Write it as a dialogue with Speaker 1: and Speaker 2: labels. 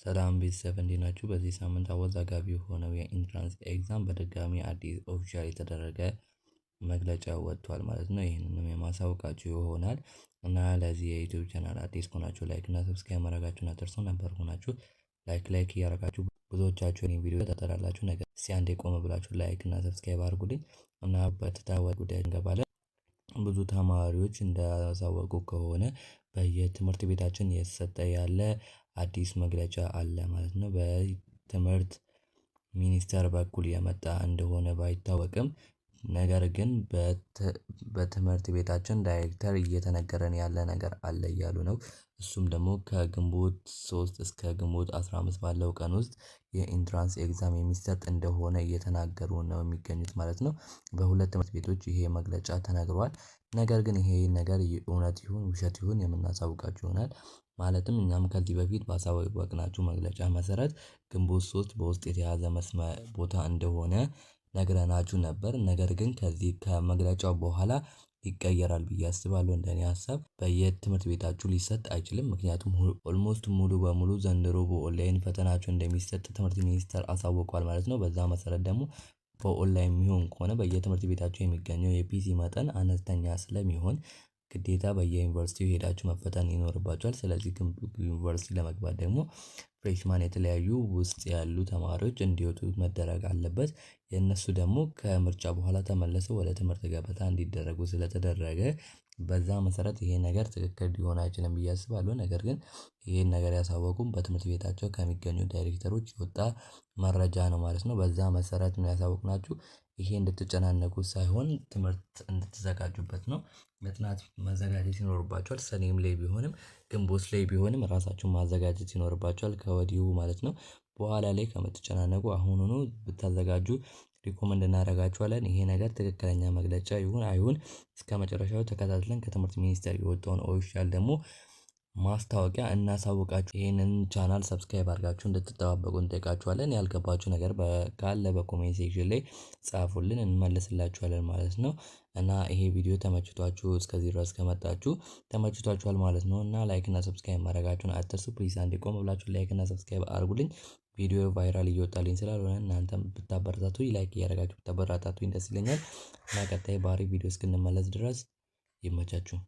Speaker 1: ሰላም ቤተሰብ እንዴት ናችሁ? በዚህ ሳምንት አወዛጋቢ የሆነው የኢንትራንስ ኤግዛም በድጋሚ አዲስ ኦፊሻል የተደረገ መግለጫ ወጥቷል ማለት ነው። ይህንንም የማሳውቃችሁ ይሆናል እና ለዚህ የዩቲዩብ ቻናል አዲስ ከሆናችሁ ላይክ እና ሰብስክራይብ ማድረጋችሁን አትርሱ። ነበር ሆናችሁ ላይክ እያደረጋችሁ ብዙዎቻችሁ እኔን ቪዲዮ ተጠራላችሁ። ነገር እስኪ አንዴ ቆም ብላችሁ ላይክ እና ሰብስክራይብ አድርጉልኝ እና በትታወቅ ጉዳይ እንገባለን። ብዙ ተማሪዎች እንዳሳወቁ ከሆነ በየትምህርት ቤታችን እየተሰጠ ያለ አዲስ መግለጫ አለ ማለት ነው። በትምህርት ሚኒስቴር በኩል የመጣ እንደሆነ ባይታወቅም ነገር ግን በትምህርት ቤታችን ዳይሬክተር እየተነገረን ያለ ነገር አለ እያሉ ነው። እሱም ደግሞ ከግንቦት 3 እስከ ግንቦት 15 ባለው ቀን ውስጥ የኢንትራንስ ኤግዛም የሚሰጥ እንደሆነ እየተናገሩ ነው የሚገኙት ማለት ነው። በሁለት ትምህርት ቤቶች ይሄ መግለጫ ተነግሯል። ነገር ግን ይሄ ነገር እውነት ይሁን ውሸት ይሁን የምናሳውቃችሁ ይሆናል። ማለትም እኛም ከዚህ በፊት ባሳወቅናችሁ መግለጫ መሰረት ግንቦት 3 በውስጥ የተያዘ መስመር ቦታ እንደሆነ ነግረናችሁ ነበር። ነገር ግን ከዚህ ከመግለጫው በኋላ ይቀየራል ብዬ አስባለሁ። እንደኔ ሀሳብ በየትምህርት ቤታችሁ ሊሰጥ አይችልም። ምክንያቱም ኦልሞስት ሙሉ በሙሉ ዘንድሮ በኦንላይን ፈተናቸው እንደሚሰጥ ትምህርት ሚኒስቴር አሳውቋል ማለት ነው። በዛ መሰረት ደግሞ በኦንላይን የሚሆን ከሆነ በየትምህርት ቤታቸው የሚገኘው የፒሲ መጠን አነስተኛ ስለሚሆን ግዴታ በየዩኒቨርሲቲው ሄዳችሁ መፈተን ይኖርባችኋል። ስለዚህ ዩኒቨርሲቲ ለመግባት ደግሞ ፍሬሽማን የተለያዩ ውስጥ ያሉ ተማሪዎች እንዲወጡ መደረግ አለበት። የእነሱ ደግሞ ከምርጫ በኋላ ተመልሰው ወደ ትምህርት ገበታ እንዲደረጉ ስለተደረገ በዛ መሰረት ይሄ ነገር ትክክል ሊሆን አይችልም ብዬ አስባለሁ። ነገር ግን ይሄን ነገር ያሳወቁም በትምህርት ቤታቸው ከሚገኙ ዳይሬክተሮች የወጣ መረጃ ነው ማለት ነው። በዛ መሰረት ነው ያሳወቅናችሁ። ይሄ እንድትጨናነቁ ሳይሆን ትምህርት እንድትዘጋጁበት ነው። ለጥናት መዘጋጀት ይኖርባችኋል። ሰኔም ላይ ቢሆንም ግንቦት ላይ ቢሆንም ራሳችሁን ማዘጋጀት ይኖርባችኋል ከወዲሁ ማለት ነው። በኋላ ላይ ከምትጨናነቁ አሁኑኑ ብታዘጋጁ ሪኮመንድ እናደርጋችኋለን። ይሄ ነገር ትክክለኛ መግለጫ ይሁን አይሁን እስከመጨረሻው ተከታትለን ከትምህርት ሚኒስቴር የወጣውን ኦፊሻል ደግሞ ማስታወቂያ እናሳውቃችሁ። ይሄንን ቻናል ሰብስክራይብ አድርጋችሁ እንድትጠባበቁ እንጠይቃችኋለን። ያልገባችሁ ነገር ካለ በኮሜንት ሴክሽን ላይ ጻፉልን እንመልስላችኋለን ማለት ነው። እና ይሄ ቪዲዮ ተመችቷችሁ እስከዚህ ድረስ ከመጣችሁ ተመችቷችኋል ማለት ነው። እና ላይክ እና ሰብስክራይብ ማድረጋችሁን አትርሱ። ፕሊዝ አንዴ ቆም ብላችሁ ላይክ እና ሰብስክራይብ አድርጉልኝ። ቪዲዮ ቫይራል እየወጣልኝ ስላልሆነ እናንተም ብታበረታቱኝ ላይክ እያደረጋችሁ ብታበረታቱኝ ደስ ይለኛል። እና ቀጣይ ባሪ ቪዲዮ እስክንመለስ ድረስ ይመቻችሁ።